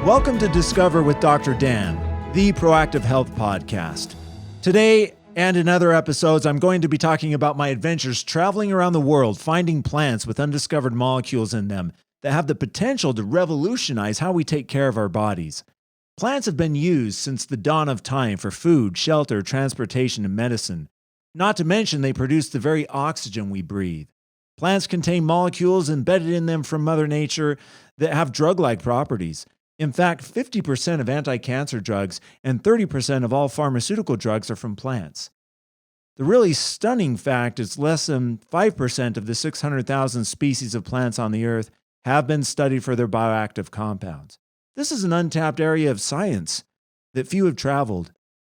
Welcome to Discover with Dr. Dan, the Proactive Health Podcast. Today and in other episodes, I'm going to be talking about my adventures traveling around the world, finding plants with undiscovered molecules in them that have the potential to revolutionize how we take care of our bodies. Plants have been used since the dawn of time for food, shelter, transportation, and medicine. Not to mention, they produce the very oxygen we breathe. Plants contain molecules embedded in them from Mother Nature that have drug-like properties. In fact, 50% of anti-cancer drugs and 30% of all pharmaceutical drugs are from plants. The really stunning fact is less than 5% of the 600,000 species of plants on the earth have been studied for their bioactive compounds. This is an untapped area of science that few have traveled.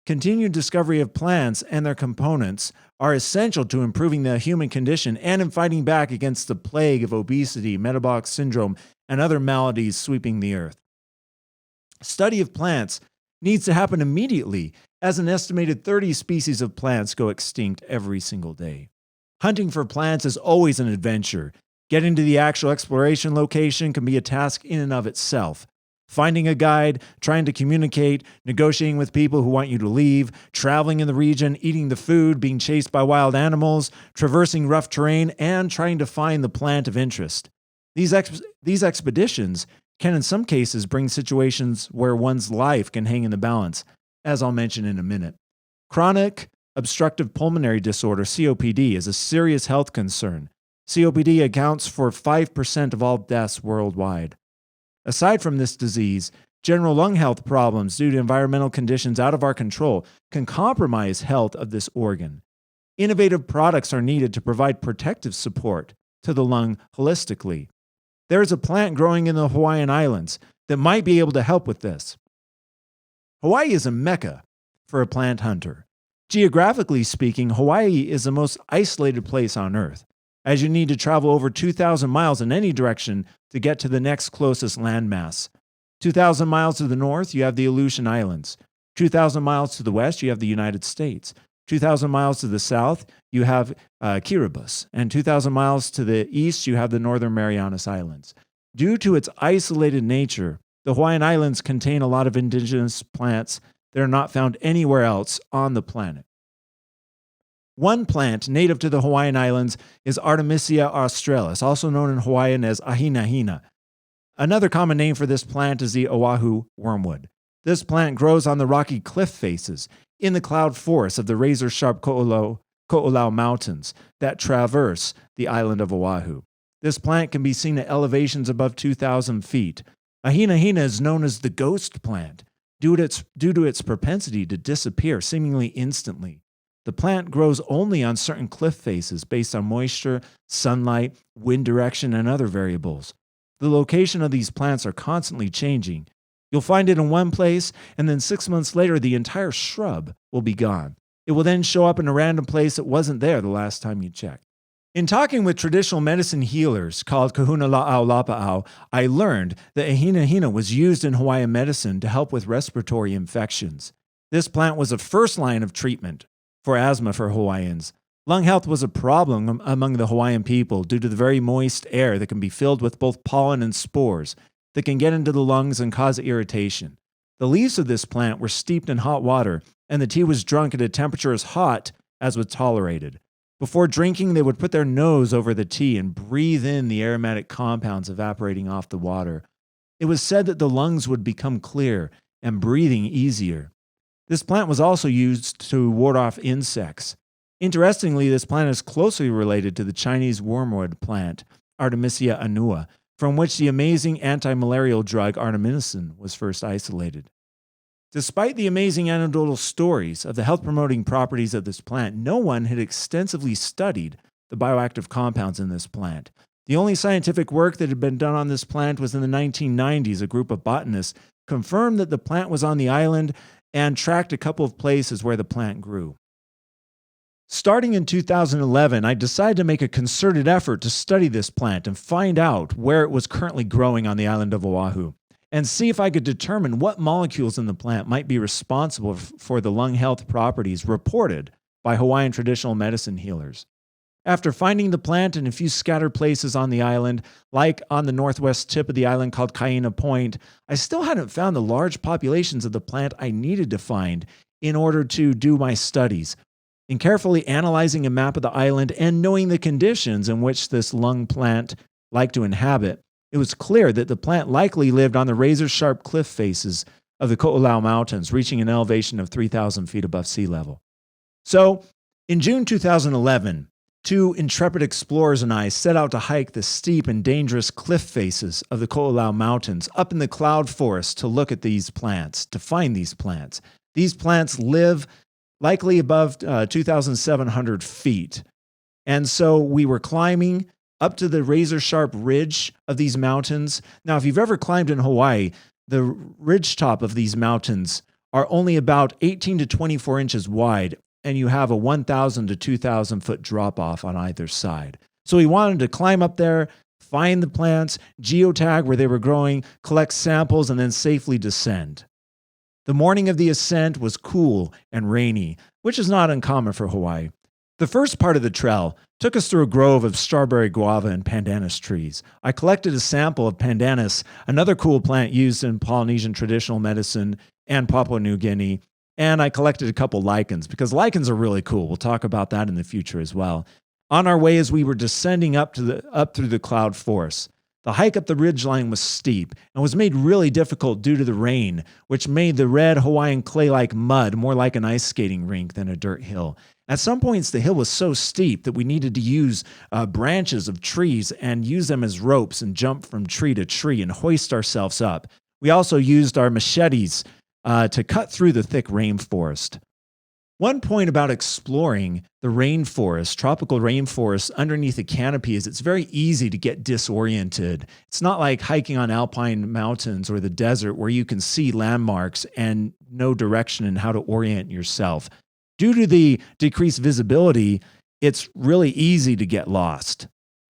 Continued discovery of plants and their components are essential to improving the human condition and in fighting back against the plague of obesity, metabolic syndrome, and other maladies sweeping the earth. Study of plants needs to happen immediately, as an estimated 30 species of plants go extinct every single day. Hunting for plants is always an adventure. Getting to the actual exploration location can be a task in and of itself. Finding a guide, trying to communicate, negotiating with people who want you to leave, traveling in the region, eating the food, being chased by wild animals, traversing rough terrain, and trying to find the plant of interest. These expeditions can in some cases bring situations where one's life can hang in the balance, as I'll mention in a minute. Chronic obstructive pulmonary disorder, COPD, is a serious health concern. COPD accounts for 5% of all deaths worldwide. Aside from this disease, general lung health problems due to environmental conditions out of our control can compromise health of this organ. Innovative products are needed to provide protective support to the lung holistically. There is a plant growing in the Hawaiian Islands that might be able to help with this. Hawaii is a mecca for a plant hunter. Geographically speaking, Hawaii is the most isolated place on Earth, as you need to travel over 2,000 miles in any direction to get to the next closest landmass. 2,000 miles to the north, you have the Aleutian Islands. 2,000 miles to the west, you have the United States. 2,000 miles to the south, you have Kiribati, and 2,000 miles to the east, you have the Northern Marianas Islands. Due to its isolated nature, the Hawaiian Islands contain a lot of indigenous plants that are not found anywhere else on the planet. One plant native to the Hawaiian Islands is Artemisia australis, also known in Hawaiian as Hinahina. Another common name for this plant is the Oahu wormwood. This plant grows on the rocky cliff faces in the cloud forests of the razor-sharp Ko'olau Mountains that traverse the island of Oahu. This plant can be seen at elevations above 2,000 feet. A Hinahina is known as the ghost plant due to its propensity to disappear seemingly instantly. The plant grows only on certain cliff faces based on moisture, sunlight, wind direction, and other variables. The location of these plants are constantly changing. You'll find it in one place, and then 6 months later, the entire shrub will be gone. It will then show up in a random place that wasn't there the last time you checked. In talking with traditional medicine healers called kahuna la'au lapa'au, I learned that hinahina was used in Hawaiian medicine to help with respiratory infections. This plant was a first line of treatment for asthma for Hawaiians. Lung health was a problem among the Hawaiian people due to the very moist air that can be filled with both pollen and spores that can get into the lungs and cause irritation. The leaves of this plant were steeped in hot water, and the tea was drunk at a temperature as hot as was tolerated. Before drinking, they would put their nose over the tea and breathe in the aromatic compounds evaporating off the water. It was said that the lungs would become clear and breathing easier. This plant was also used to ward off insects. Interestingly, this plant is closely related to the Chinese wormwood plant, Artemisia annua, from which the amazing anti-malarial drug artemisinin was first isolated. Despite the amazing anecdotal stories of the health-promoting properties of this plant, no one had extensively studied the bioactive compounds in this plant. The only scientific work that had been done on this plant was in the 1990s. A group of botanists confirmed that the plant was on the island and tracked a couple of places where the plant grew. Starting in 2011, I decided to make a concerted effort to study this plant and find out where it was currently growing on the island of Oahu, and see if I could determine what molecules in the plant might be responsible for the lung health properties reported by Hawaiian traditional medicine healers. After finding the plant in a few scattered places on the island, like on the northwest tip of the island called Kaina Point, I still hadn't found the large populations of the plant I needed to find in order to do my studies. In carefully analyzing a map of the island and knowing the conditions in which this lung plant liked to inhabit, it was clear that the plant likely lived on the razor-sharp cliff faces of the Ko'olau Mountains, reaching an elevation of 3,000 feet above sea level. So, in June 2011, two intrepid explorers and I set out to hike the steep and dangerous cliff faces of the Ko'olau Mountains up in the cloud forest to look at these plants, to find these plants. These plants live likely above 2,700 feet. And so we were climbing up to the razor-sharp ridge of these mountains. Now, if you've ever climbed in Hawaii, the ridge top of these mountains are only about 18 to 24 inches wide, and you have a 1,000 to 2,000 foot drop-off on either side. So we wanted to climb up there, find the plants, geotag where they were growing, collect samples, and then safely descend. The morning of the ascent was cool and rainy, which is not uncommon for Hawaii. The first part of the trail took us through a grove of strawberry guava and pandanus trees. I collected a sample of pandanus, another cool plant used in Polynesian traditional medicine and Papua New Guinea, and I collected a couple lichens because lichens are really cool. We'll talk about that in the future as well. On our way as we were descending up through the cloud forest, the hike up the ridgeline was steep and was made really difficult due to the rain, which made the red Hawaiian clay-like mud more like an ice skating rink than a dirt hill. At some points, the hill was so steep that we needed to use branches of trees and use them as ropes and jump from tree to tree and hoist ourselves up. We also used our machetes to cut through the thick rainforest. One point about exploring the rainforest, tropical rainforest underneath a canopy is it's very easy to get disoriented. It's not like hiking on alpine mountains or the desert where you can see landmarks and know direction and how to orient yourself. Due to the decreased visibility, it's really easy to get lost.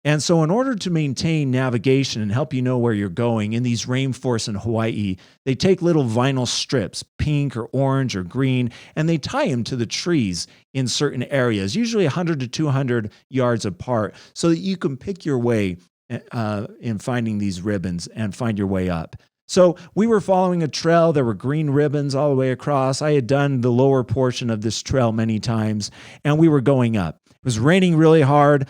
And so in order to maintain navigation and help you know where you're going in these rainforests in Hawaii, they take little vinyl strips, pink or orange or green, and they tie them to the trees in certain areas, usually 100 to 200 yards apart, so that you can pick your way in finding these ribbons and find your way up. So we were following a trail. There were green ribbons all the way across. I had done the lower portion of this trail many times, and we were going up. It was raining really hard.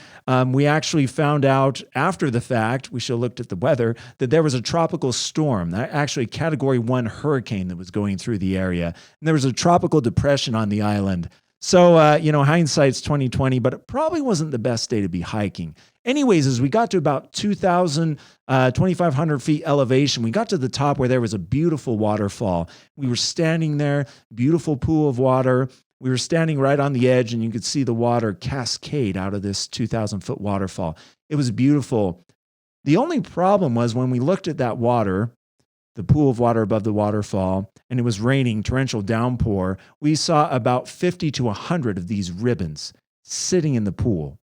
We actually found out after the fact, we should have looked at the weather, that there was a tropical storm, actually Category 1 hurricane that was going through the area. And there was a tropical depression on the island. So, hindsight's 2020, but it probably wasn't the best day to be hiking. Anyways, as we got to about 2,500 feet elevation, we got to the top where there was a beautiful waterfall. We were standing there, beautiful pool of water. We were standing right on the edge, and you could see the water cascade out of this 2,000-foot waterfall. It was beautiful. The only problem was when we looked at that water, the pool of water above the waterfall, and it was raining, torrential downpour, we saw about 50 to 100 of these ribbons sitting in the pool.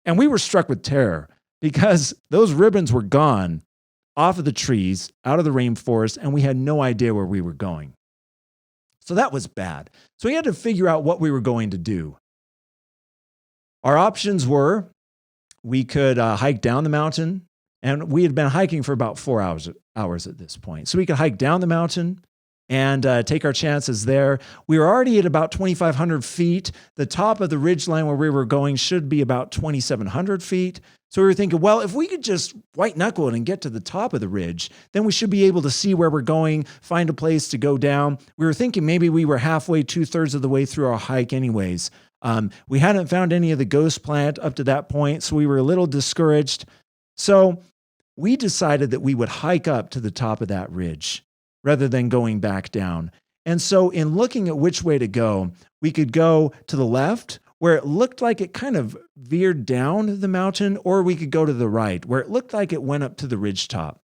And we were struck with terror because those ribbons were gone off of the trees, out of the rainforest, and we had no idea where we were going. So that was bad. So we had to figure out what we were going to do. Our options were we could hike down the mountain, and we had been hiking for about 4 hours at this point. So we could hike down the mountain and take our chances there. We were already at about 2,500 feet. The top of the ridgeline where we were going should be about 2,700 feet. So we were thinking, well, if we could just white knuckle it and get to the top of the ridge, then we should be able to see where we're going, find a place to go down. We were thinking maybe we were halfway, 2/3 of the way through our hike anyways. We hadn't found any of the ghost plant up to that point, so we were a little discouraged. So we decided that we would hike up to the top of that ridge rather than going back down. And so in looking at which way to go, we could go to the left, where it looked like it kind of veered down the mountain, or we could go to the right, where it looked like it went up to the ridge top.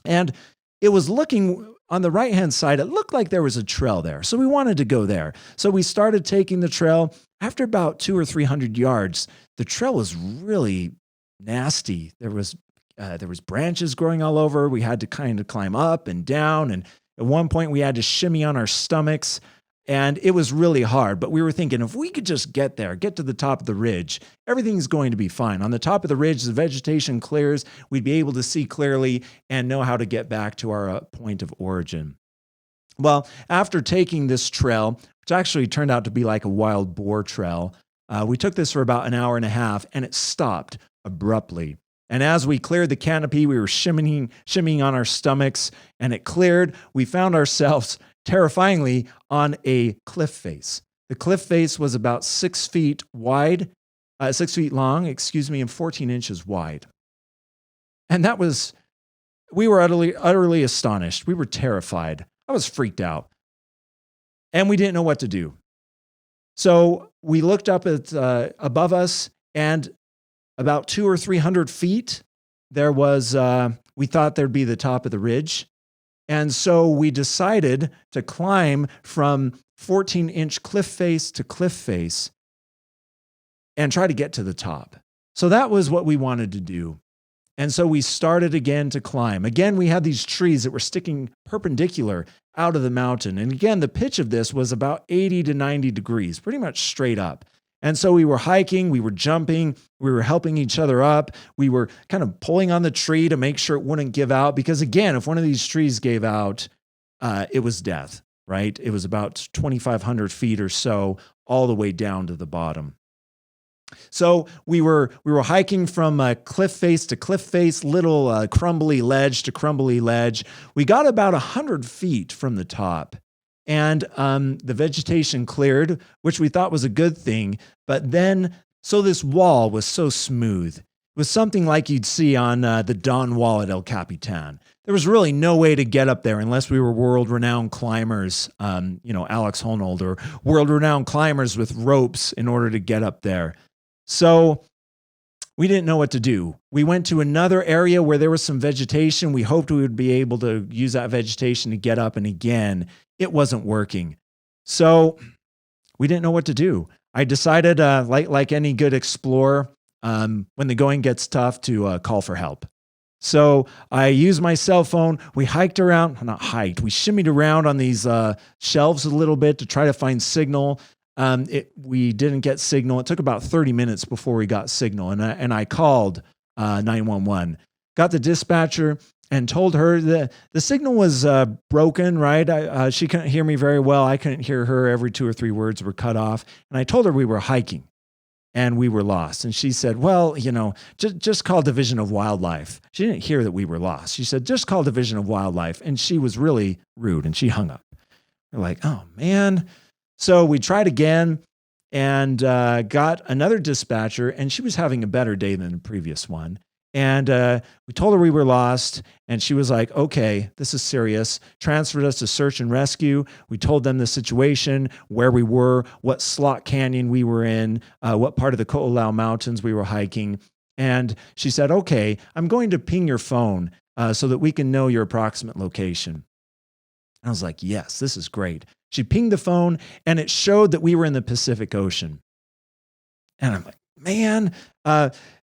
And it was looking on the right-hand side, it looked like there was a trail there. So we wanted to go there. So we started taking the trail. After about 200 or 300 yards, the trail was really nasty. There was branches growing all over. We had to kind of climb up and down. And at one point we had to shimmy on our stomachs. And it was really hard, but we were thinking if we could just get there, get to the top of the ridge, everything's going to be fine. On the top of the ridge, the vegetation clears, we'd be able to see clearly and know how to get back to our point of origin. Well, after taking this trail, which actually turned out to be like a wild boar trail, we took this for about an hour and a half, and it stopped abruptly. And as we cleared the canopy, we were shimmying on our stomachs, and it cleared. We found ourselves terrifyingly on a cliff face. The cliff face was about 6 feet wide, 6 feet long, and 14 inches wide. And we were utterly astonished. We were terrified. I was freaked out. And we didn't know what to do. So we looked up at above us, and about 200 or 300 feet, there was, we thought there'd be the top of the ridge. And so we decided to climb from 14-inch cliff face to cliff face and try to get to the top. So that was what we wanted to do. And so we started again to climb. Again, we had these trees that were sticking perpendicular out of the mountain. And again, the pitch of this was about 80 to 90 degrees, pretty much straight up. And so we were hiking, we were jumping, we were helping each other up. We were kind of pulling on the tree to make sure it wouldn't give out. Because again, if one of these trees gave out, it was death, right? It was about 2,500 feet or so, all the way down to the bottom. So we were hiking from cliff face to cliff face, little crumbly ledge to crumbly ledge. We got about 100 feet from the top. And the vegetation cleared, which we thought was a good thing. But then, so this wall was so smooth. It was something like you'd see on the Don Wall at El Capitan. There was really no way to get up there unless we were world-renowned climbers, Alex Honnold, or world-renowned climbers with ropes in order to get up there. So we didn't know what to do. We went to another area where there was some vegetation. We hoped we would be able to use that vegetation to get up, and again, it wasn't working. So we didn't know what to do. I decided, like any good explorer, when the going gets tough, to call for help. So I used my cell phone. We hiked around, not hiked, we shimmied around on these shelves a little bit to try to find signal. We didn't get signal. It took about 30 minutes before we got signal. And I called 911, got the dispatcher, and told her that the signal was broken, right? She couldn't hear me very well. I couldn't hear her. Every 2 or 3 words were cut off. And I told her we were hiking and we were lost. And she said, well, just call Division of Wildlife. She didn't hear that we were lost. She said, just call Division of Wildlife. And she was really rude, and she hung up. We're like, oh, man. So we tried again and got another dispatcher, and she was having a better day than the previous one. And we told her we were lost, and she was like, okay, this is serious. Transferred us to search and rescue. We told them the situation, where we were, what slot canyon we were in, what part of the Ko'olau Mountains we were hiking. And she said, okay, I'm going to ping your phone so that we can know your approximate location. I was like, yes, this is great. She pinged the phone, and it showed that we were in the Pacific Ocean. And I'm like, man,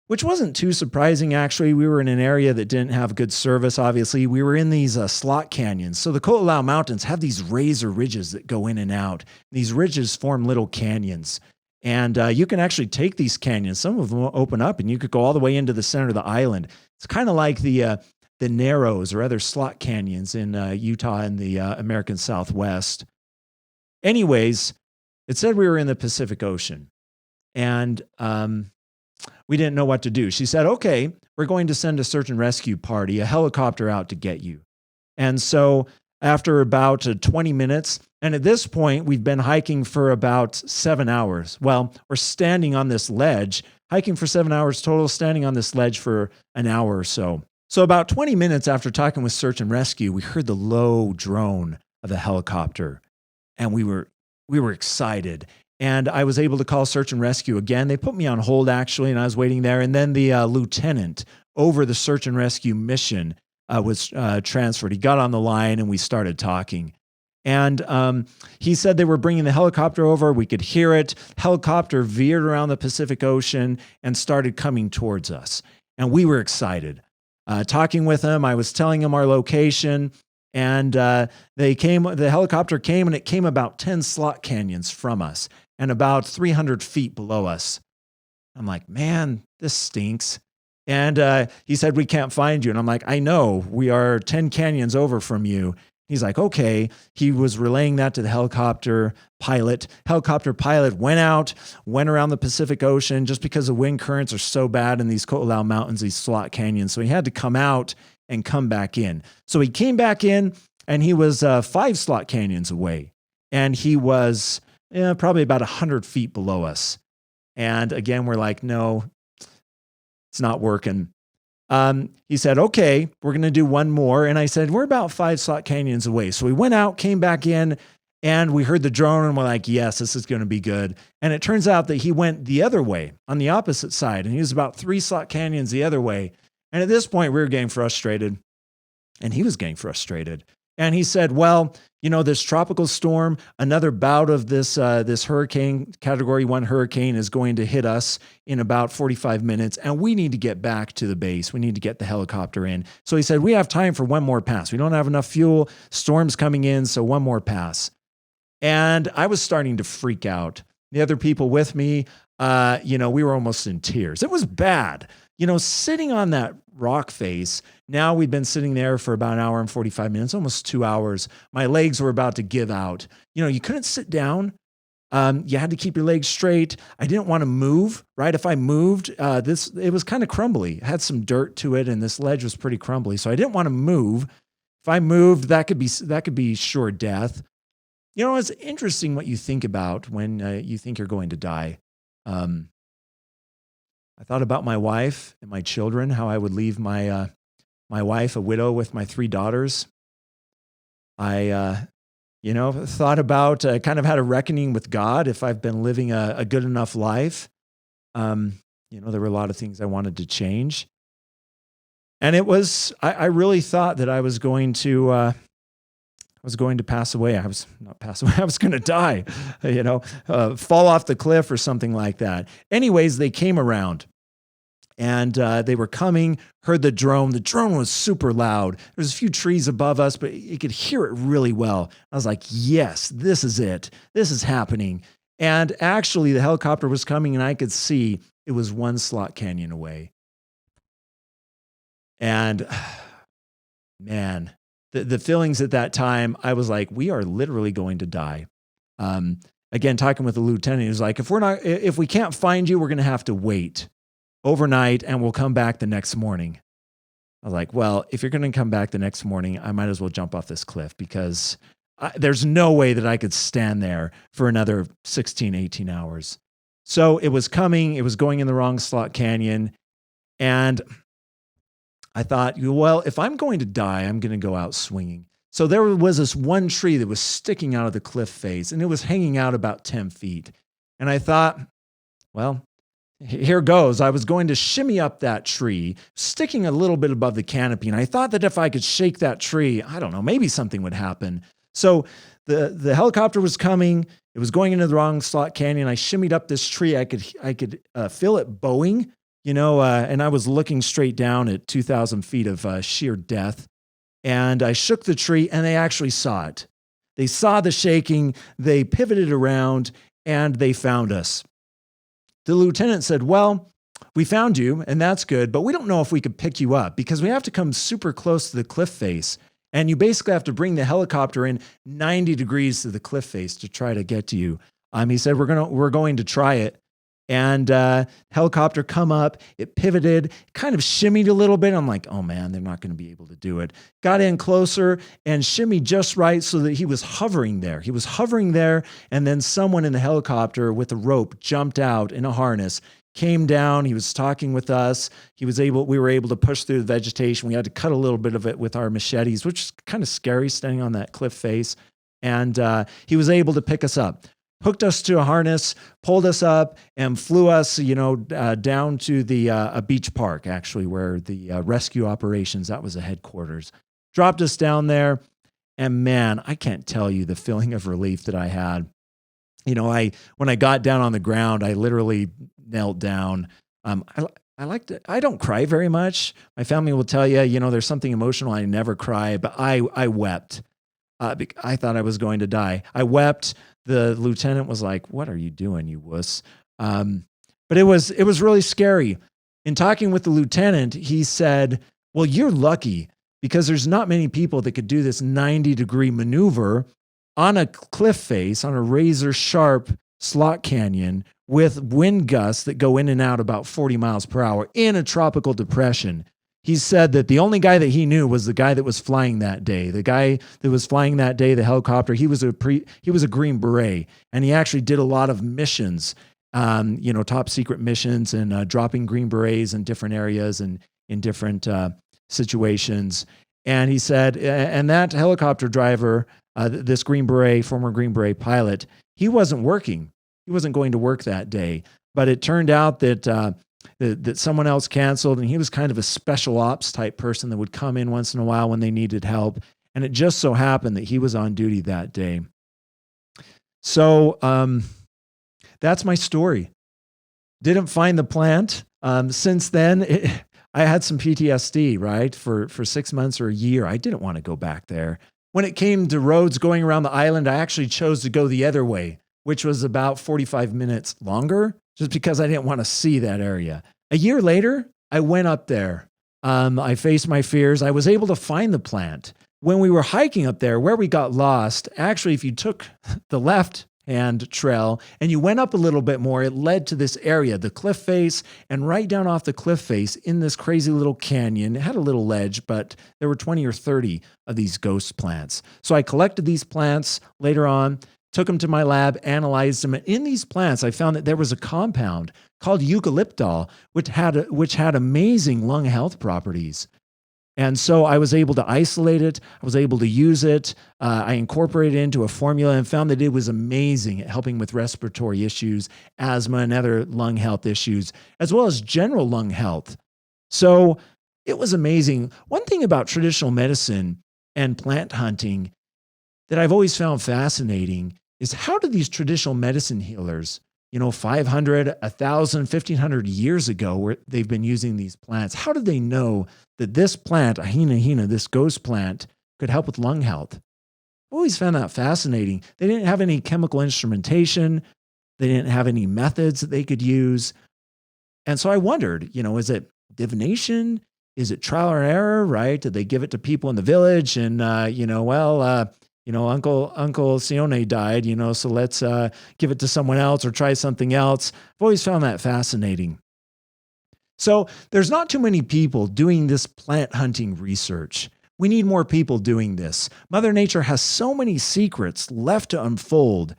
which wasn't too surprising, actually. We were in an area that didn't have good service, obviously. We were in these slot canyons. So the Ko'olau Mountains have these razor ridges that go in and out. These ridges form little canyons. And you can actually take these canyons. Some of them will open up, and you could go all the way into the center of the island. It's kind of like the Narrows or other slot canyons in Utah and the American Southwest. Anyways, it said we were in the Pacific Ocean. And we didn't know what to do. She said, okay, we're going to send a search and rescue party, a helicopter out to get you. And so after about 20 minutes, and at this point, we've been hiking for about 7 hours. Well, we're standing on this ledge, hiking for 7 hours total, standing on this ledge for an hour or so. So about 20 minutes after talking with search and rescue, we heard the low drone of a helicopter, and we were excited. And I was able to call search and rescue again. They put me on hold, actually, and I was waiting there. And then the lieutenant over the search and rescue mission was transferred. He got on the line, and we started talking. And he said they were bringing the helicopter over. We could hear it. Helicopter veered around the Pacific Ocean and started coming towards us. And we were excited. Talking with him, I was telling him our location. And the helicopter came, and it came about 10 slot canyons from us and about 300 feet below us. I'm like, man, this stinks. And he said, we can't find you. And I'm like, I know, we are 10 canyons over from you. He's like, okay. He was relaying that to the helicopter pilot. Helicopter pilot went out, went around the Pacific Ocean just because the wind currents are so bad in these Ko'olau Mountains, these slot canyons. So he had to come out and come back in. So he came back in, and he was 5 slot canyons away. And he was probably about 100 feet below us. And again, we're like, no, it's not working. He said, okay, we're going to do one more. And I said, we're about 5 slot canyons away. So we went out, came back in, and we heard the drone, and we're like, yes, this is going to be good. And it turns out that he went the other way on the opposite side. And he was about 3 slot canyons the other way. And at this point, we were getting frustrated, and he was getting frustrated. And he said, well, this tropical storm, another bout of this hurricane, Category 1 hurricane, is going to hit us in about 45 minutes, and we need to get back to the base. We need to get the helicopter in. So he said, we have time for one more pass. We don't have enough fuel. Storm's coming in, so one more pass. And I was starting to freak out. The other people with me, we were almost in tears. It was bad. Sitting on that rock face, now we'd been sitting there for about an hour and 45 minutes, almost 2 hours. My legs were about to give out. You couldn't sit down. You had to keep your legs straight. I didn't want to move, right? If I moved, it was kind of crumbly. It had some dirt to it, and this ledge was pretty crumbly. So I didn't want to move. If I moved, that could be sure death. It's interesting what you think about when you think you're going to die. I thought about my wife and my children, how I would leave my wife, a widow with my 3 daughters. I, thought about, kind of had a reckoning with God if I've been living a good enough life. There were a lot of things I wanted to change. And I really thought that I was going to pass away. I was not pass away. I was going to die, fall off the cliff or something like that. Anyways, they came around, and they were coming, heard the drone. The drone was super loud. There was a few trees above us, but you could hear it really well. I was like, yes, this is it. This is happening. And actually, the helicopter was coming, and I could see it was 1 slot canyon away. And man, the feelings at that time, I was like, we are literally going to die. Again, talking with the lieutenant, he was like, if we can't find you, we're going to have to wait overnight, and we'll come back the next morning. I was like, well, if you're going to come back the next morning, I might as well jump off this cliff, because there's no way that I could stand there for another 16, 18 hours. So it was coming. It was going in the wrong slot canyon. And I thought, well, if I'm going to die, I'm going to go out swinging. So there was this one tree that was sticking out of the cliff face, and it was hanging out about 10 feet. And I thought, well, here goes. I was going to shimmy up that tree, sticking a little bit above the canopy. And I thought that if I could shake that tree, I don't know, maybe something would happen. So the helicopter was coming. It was going into the wrong slot canyon. I shimmied up this tree. I could feel it bowing, and I was looking straight down at 2,000 feet of sheer death. And I shook the tree, and they actually saw it. They saw the shaking. They pivoted around, and they found us. The lieutenant said, well, we found you, and that's good, but we don't know if we could pick you up, because we have to come super close to the cliff face. And you basically have to bring the helicopter in 90 degrees to the cliff face to try to get to you. He said, we're going to try it. And helicopter come up, it pivoted, kind of shimmied a little bit. I'm like, oh man, they're not going to be able to do it. Got in closer and shimmied just right so that he was hovering there. He was hovering there, and then someone in the helicopter with a rope jumped out in a harness, came down. He was talking with us. We were able to push through the vegetation. We had to cut a little bit of it with our machetes, which is kind of scary standing on that cliff face. And he was able to pick us up, hooked us to a harness, pulled us up, and flew us, down to the a beach park, actually, where the rescue operations, that was the headquarters. Dropped us down there, and man, I can't tell you the feeling of relief that I had. When I got down on the ground, I literally knelt down. I I don't cry very much. My family will tell you, there's something emotional. I never cry, but I wept. I thought I was going to die. I wept. The lieutenant was like, "What are you doing, you wuss?" But it was really scary. In talking with the lieutenant, he said, "Well, you're lucky because there's not many people that could do this 90-degree maneuver on a cliff face, on a razor sharp slot canyon with wind gusts that go in and out about 40 miles per hour in a tropical depression." He said that the only guy that he knew was the guy that was flying that day. The guy that was flying that day, the helicopter, he was a Green Beret, and he actually did a lot of missions, top secret missions and dropping Green Berets in different areas and in different situations. And he said, and that helicopter driver, this Green Beret, former Green Beret pilot, he wasn't working. He wasn't going to work that day. But it turned out that that someone else canceled, and he was kind of a special ops type person that would come in once in a while when they needed help. And it just so happened that he was on duty that day. So that's my story. Didn't find the plant. Since then, I had some PTSD, right? For 6 months or a year. I didn't want to go back there. When it came to roads going around the island, I actually chose to go the other way, which was about 45 minutes longer, just because I didn't want to see that area. A year later, I went up there. I faced my fears. I was able to find the plant. When we were hiking up there, where we got lost, actually, if you took the left-hand trail and you went up a little bit more, it led to this area, the cliff face, and right down off the cliff face in this crazy little canyon. It had a little ledge, but there were 20 or 30 of these ghost plants. So I collected these plants later on, took them to my lab, analyzed them. And in these plants, I found that there was a compound called eucalyptol, which had amazing lung health properties. And so I was able to isolate it. I was able to use it. I incorporated it into a formula and found that it was amazing at helping with respiratory issues, asthma, and other lung health issues, as well as general lung health. So it was amazing. One thing about traditional medicine and plant hunting that I've always found fascinating is how do these traditional medicine healers, 500, 1,000, 1,500 years ago, where they've been using these plants, how did they know that this plant, a Hinahina, this ghost plant, could help with lung health? I've always found that fascinating. They didn't have any chemical instrumentation. They didn't have any methods that they could use. And so I wondered, is it divination? Is it trial or error, right? Did they give it to people in the village and, Uncle Sione died, so let's give it to someone else or try something else. I've always found that fascinating. So there's not too many people doing this plant hunting research. We need more people doing this. Mother Nature has so many secrets left to unfold,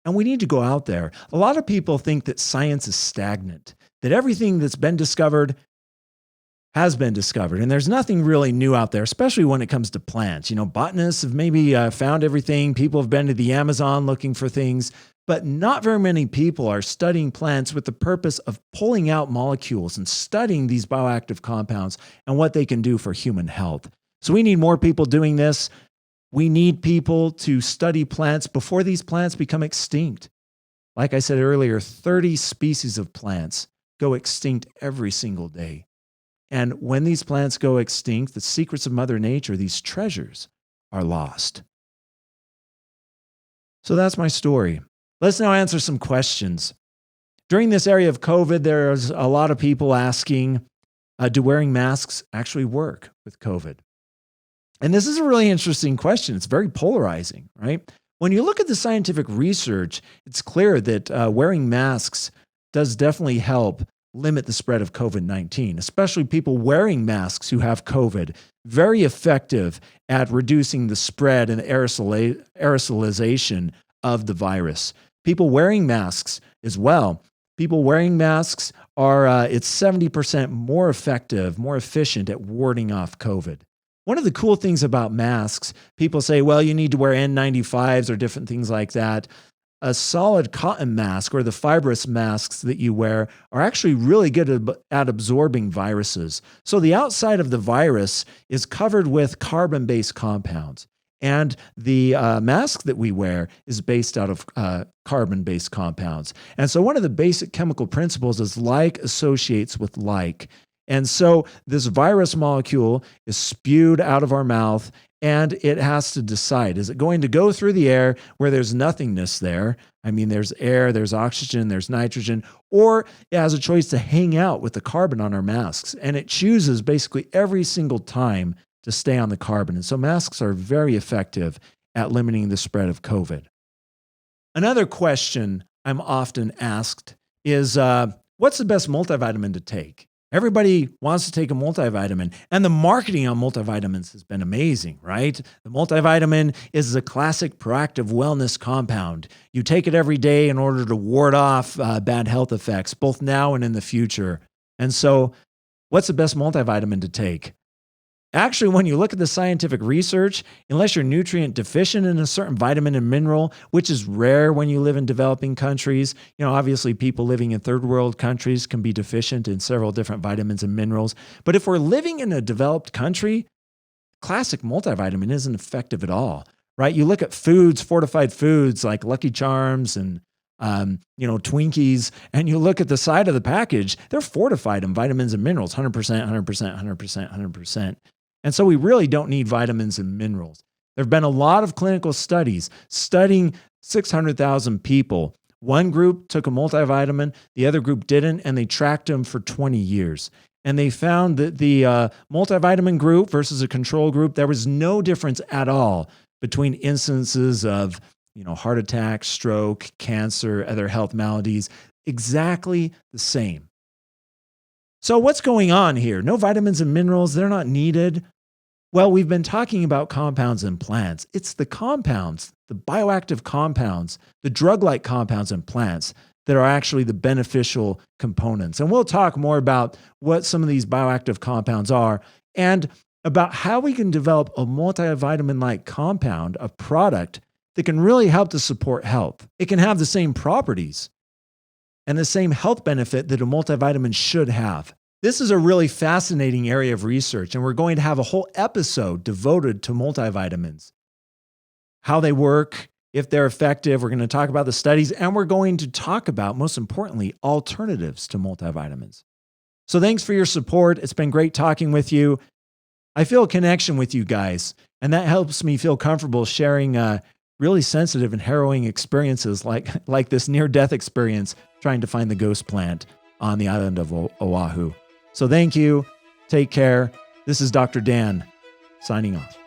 and we need to go out there. A lot of people think that science is stagnant, that everything that's been discovered has been discovered. And there's nothing really new out there, especially when it comes to plants. Botanists have maybe found everything. People have been to the Amazon looking for things, but not very many people are studying plants with the purpose of pulling out molecules and studying these bioactive compounds and what they can do for human health. So we need more people doing this. We need people to study plants before these plants become extinct. Like I said earlier, 30 species of plants go extinct every single day. And when these plants go extinct, the secrets of Mother Nature, these treasures, are lost. So that's my story. Let's now answer some questions. During this area of COVID, there's a lot of people asking, do wearing masks actually work with COVID? And this is a really interesting question. It's very polarizing, right? When you look at the scientific research, it's clear that wearing masks does definitely help limit the spread of COVID-19, especially people wearing masks who have COVID. Very effective at reducing the spread and aerosolization of the virus. People wearing masks as well. People wearing masks are, it's 70% more effective, more efficient at warding off COVID. One of the cool things about masks, people say, well, you need to wear N95s or different things like that. A solid cotton mask or the fibrous masks that you wear are actually really good at absorbing viruses. So the outside of the virus is covered with carbon-based compounds. And the mask that we wear is based out of carbon-based compounds. And so one of the basic chemical principles is like associates with like. And so this virus molecule is spewed out of our mouth, and it has to decide, is it going to go through the air where there's nothingness there? I mean, there's air, there's oxygen, there's nitrogen, or it has a choice to hang out with the carbon on our masks. And it chooses basically every single time to stay on the carbon. And so masks are very effective at limiting the spread of COVID. Another question I'm often asked is, what's the best multivitamin to take? Everybody wants to take a multivitamin, and the marketing on multivitamins has been amazing, right? The multivitamin is a classic proactive wellness compound. You take it every day in order to ward off bad health effects, both now and in the future. And so, what's the best multivitamin to take? Actually, when you look at the scientific research, unless you're nutrient deficient in a certain vitamin and mineral, which is rare when you live in developing countries, obviously people living in third world countries can be deficient in several different vitamins and minerals. But if we're living in a developed country, classic multivitamin isn't effective at all, right? You look at foods, fortified foods like Lucky Charms and Twinkies, and you look at the side of the package, they're fortified in vitamins and minerals, 100%, 100%, 100%, 100%. And so we really don't need vitamins and minerals. There have been a lot of clinical studies studying 600,000 people. One group took a multivitamin, the other group didn't, and they tracked them for 20 years. And they found that the multivitamin group versus a control group, there was no difference at all between incidences of heart attack, stroke, cancer, other health maladies, exactly the same. So what's going on here? No vitamins and minerals, they're not needed. Well, we've been talking about compounds in plants. It's the compounds, the bioactive compounds, the drug-like compounds in plants that are actually the beneficial components. And we'll talk more about what some of these bioactive compounds are and about how we can develop a multivitamin-like compound, a product that can really help to support health. It can have the same properties and the same health benefit that a multivitamin should have. This is a really fascinating area of research, and we're going to have a whole episode devoted to multivitamins, how they work, if they're effective. We're going to talk about the studies, and we're going to talk about, most importantly, alternatives to multivitamins. So thanks for your support. It's been great talking with you. I feel a connection with you guys, and that helps me feel comfortable sharing really sensitive and harrowing experiences like this near-death experience trying to find the ghost plant on the island of Oahu. So thank you. Take care. This is Dr. Dan signing off.